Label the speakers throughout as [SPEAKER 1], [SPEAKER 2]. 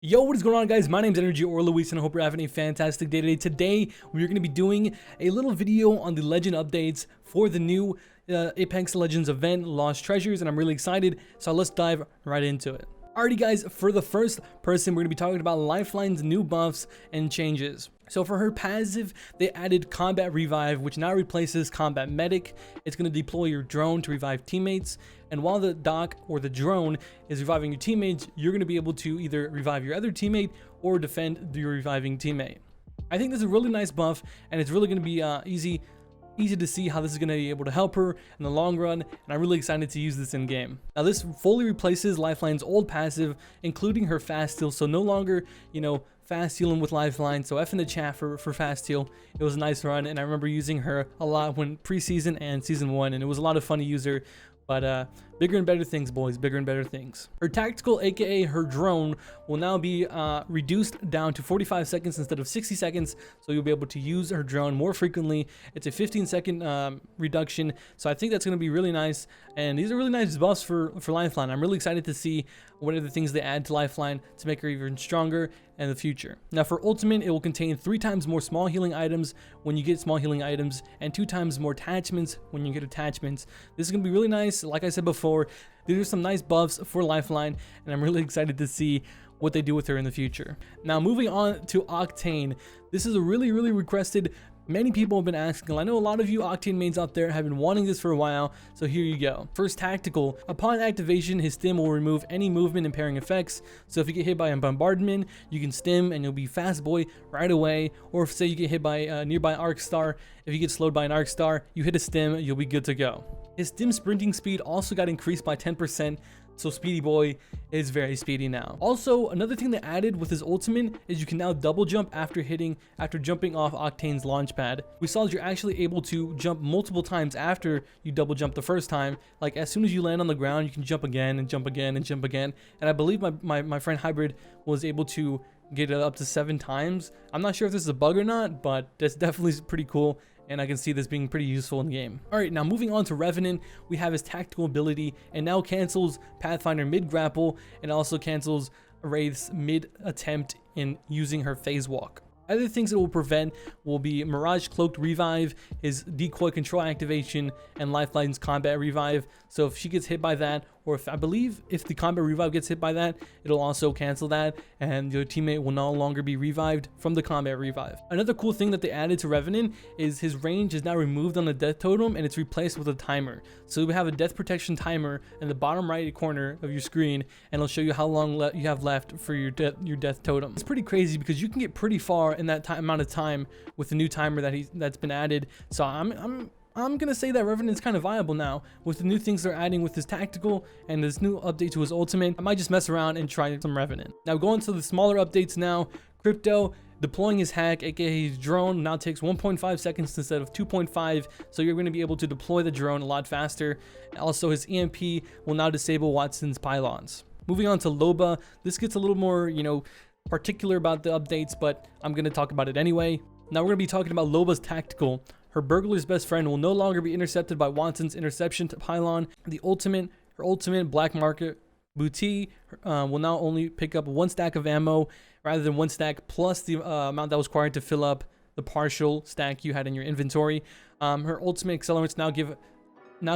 [SPEAKER 1] Yo, what is going on, guys? My name's Energy or Luis, and I hope you're having a fantastic day today. Today, we're going to be doing a little video on the legend updates for the new Apex Legends event, Lost Treasures, and I'm really excited, so let's dive right into it. Alrighty, guys, for the first person, we're going to be talking about Lifeline's new buffs and changes. So for her passive, they added Combat Revive, which now replaces Combat Medic. It's going to deploy your drone to revive teammates, and while the dock or the drone is reviving your teammates, you're going to be able to either revive your other teammate or defend your reviving teammate. I think this is a really nice buff, and it's really going to be easy to see how this is going to be able to help her in the long run, and I'm really excited to use this in game. Now this fully replaces Lifeline's old passive, including her fast heal, so no longer, fast healing with Lifeline. So F in the chat for fast heal. It was a nice run, and I remember using her a lot when preseason and season 1, and it was a lot of fun to use her. But bigger and better things, boys, bigger and better things. Her tactical, aka her drone, will now be reduced down to 45 seconds instead of 60 seconds, so you'll be able to use her drone more frequently. It's a 15-second reduction, so I think that's going to be really nice, and these are really nice buffs for Lifeline. I'm really excited to see what are the things they add to Lifeline to make her even stronger in the future. Now for Ultimate, it will contain 3 times more small healing items when you get small healing items, and 2 times more attachments when you get attachments. This is going to be really nice. Like I said before, these are some nice buffs for Lifeline, and I'm really excited to see what they do with her in the future. Now moving on to Octane. This is a really requested. Many people have been asking. I know a lot of you Octane mains out there have been wanting this for a while, so here you go. First, tactical. Upon activation, his stim will remove any movement impairing effects. So if you get hit by a bombardment, you can stim and you'll be fast boy right away. Or if say you get hit by a nearby arc star, if you get slowed by an arc star, you hit a stim, you'll be good to go. His stim sprinting speed also got increased by 10%. So Speedy Boy is very speedy now. Also, another thing they added with his ultimate is you can now double jump after jumping off Octane's launch pad. We saw that you're actually able to jump multiple times after you double jump the first time. Like as soon as you land on the ground, you can jump again and jump again and jump again. And I believe my friend Hybrid was able to get it up to 7 times. I'm not sure if this is a bug or not, but that's definitely pretty cool, and I can see this being pretty useful in the game. Alright, now moving on to Revenant, we have his tactical ability, and now cancels Pathfinder mid-grapple, and also cancels Wraith's mid-attempt in using her phase walk. Other things it will prevent will be Mirage Cloaked Revive, his decoy control activation, and Lifeline's combat revive. So if she gets hit by that, or I believe if the combat revive gets hit by that, it'll also cancel that, and your teammate will no longer be revived from the combat revive. Another cool thing that they added to Revenant is his range is now removed on the death totem, and it's replaced with a timer. So we have a death protection timer in the bottom right corner of your screen, and it'll show you how long you have left for your death totem. It's pretty crazy because you can get pretty far in that amount of time with the new timer that's been added. So I'm gonna say that Revenant's kind of viable now with the new things they're adding with his tactical and this new update to his ultimate. I might just mess around and try some Revenant. Now going to the smaller updates now. Crypto deploying his hack, aka his drone, now takes 1.5 seconds instead of 2.5, so you're going to be able to deploy the drone a lot faster. Also, his EMP will now disable Watson's pylons. Moving on to Loba, this gets a little more, particular about the updates, but I'm going to talk about it anyway. Now we're going to be talking about Loba's tactical. Her burglar's best friend will no longer be intercepted by Watson's interception pylon. Her ultimate black market booty will now only pick up 1 stack of ammo rather than 1 stack plus the amount that was required to fill up the partial stack you had in your inventory. Her ultimate accelerants now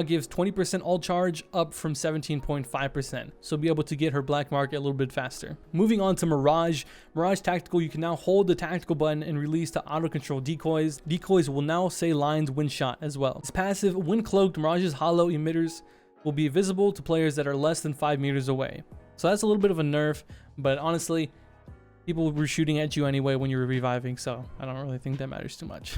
[SPEAKER 1] gives 20% all charge, up from 17.5%, so be able to get her black market a little bit faster. Moving on to Mirage tactical, you can now hold the tactical button and release to auto control decoys. Decoys will now say lines when shot as well. It's passive. When cloaked, Mirage's hollow emitters will be visible to players that are less than 5 meters away. So that's a little bit of a nerf, but honestly, people were shooting at you anyway when you were reviving, so I don't really think that matters too much.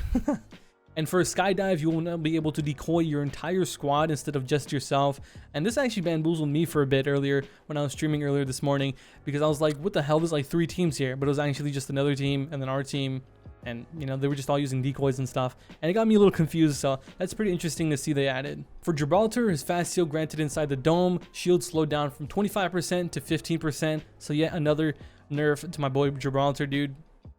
[SPEAKER 1] And for a skydive, you will now be able to decoy your entire squad instead of just yourself. And this actually bamboozled me for a bit earlier when I was streaming earlier this morning, because I was like, what the hell, there's like 3 teams here, but it was actually just another team and then our team, and they were just all using decoys and stuff, and it got me a little confused. So that's pretty interesting to see they added. For Gibraltar, his fast heal granted inside the dome, shield slowed down from 25% to 15%, so yet another nerf to my boy Gibraltar, dude.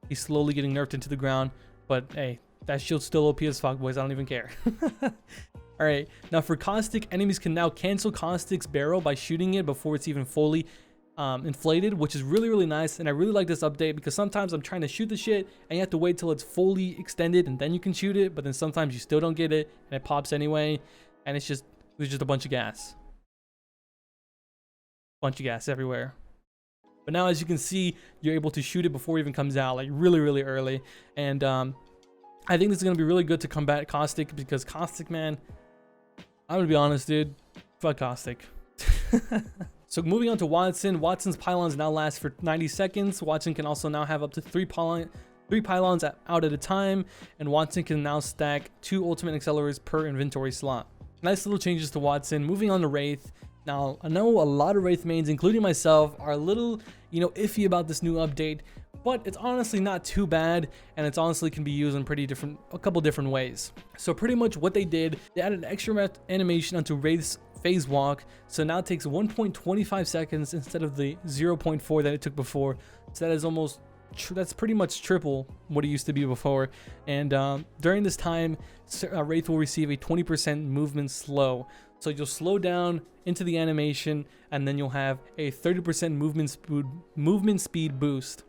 [SPEAKER 1] He's slowly getting nerfed into the ground, but hey, that shield's still OP as fuck, boys. I don't even care. Alright, now for Kostik, enemies can now cancel Kostik's barrel by shooting it before it's even fully inflated, which is really nice. And I really like this update because sometimes I'm trying to shoot the shit and you have to wait till it's fully extended and then you can shoot it, but then sometimes you still don't get it and it pops anyway, and there's just a bunch of gas everywhere. But now, as you can see, you're able to shoot it before it even comes out, like really early. And I think this is gonna be really good to combat Kostik, because Kostik, man, I'm gonna be honest, dude, fuck Kostik. So moving on to Watson. Watson's pylons now last for 90 seconds. Watson can also now have up to three pylons out at a time, and Watson can now stack 2 ultimate accelerators per inventory slot. Nice little changes to Watson. Moving on to Wraith. Now, I know a lot of Wraith mains, including myself, are a little, iffy about this new update, but it's honestly not too bad, and it's honestly can be used in a couple different ways. So pretty much what they did, they added an extra animation onto Wraith's phase walk, so now it takes 1.25 seconds instead of the 0.4 that it took before. So that is that's pretty much triple what it used to be before. And during this time, Wraith will receive a 20% movement slow. So you'll slow down into the animation, and then you'll have a 30% movement speed boost.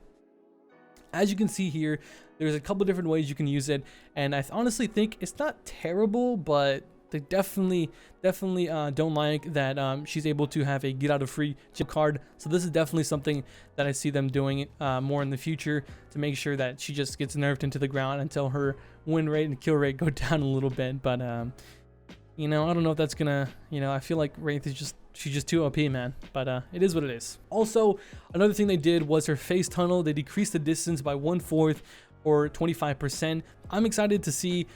[SPEAKER 1] As you can see here, there's a couple different ways you can use it, and I honestly think it's not terrible, but they definitely don't like that she's able to have a get out of free chip card. So this is definitely something that I see them doing more in the future, to make sure that she just gets nerfed into the ground until her win rate and kill rate go down a little bit. But I don't know if that's gonna, I feel like Wraith is she's just too OP, man. But it is what it is. Also, another thing they did was her phase tunnel. They decreased the distance by 1/4 or 25%. I'm excited to see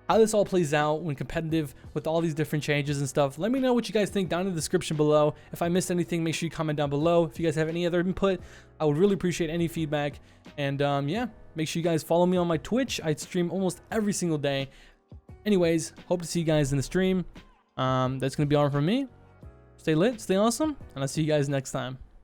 [SPEAKER 1] how this all plays out when competitive with all these different changes and stuff. Let me know what you guys think down in the description below. If I missed anything, make sure you comment down below. If you guys have any other input, I would really appreciate any feedback. And yeah, make sure you guys follow me on my Twitch. I stream almost every single day. Anyways, hope to see you guys in the stream. That's gonna be all from me. Stay lit, stay awesome, and I'll see you guys next time.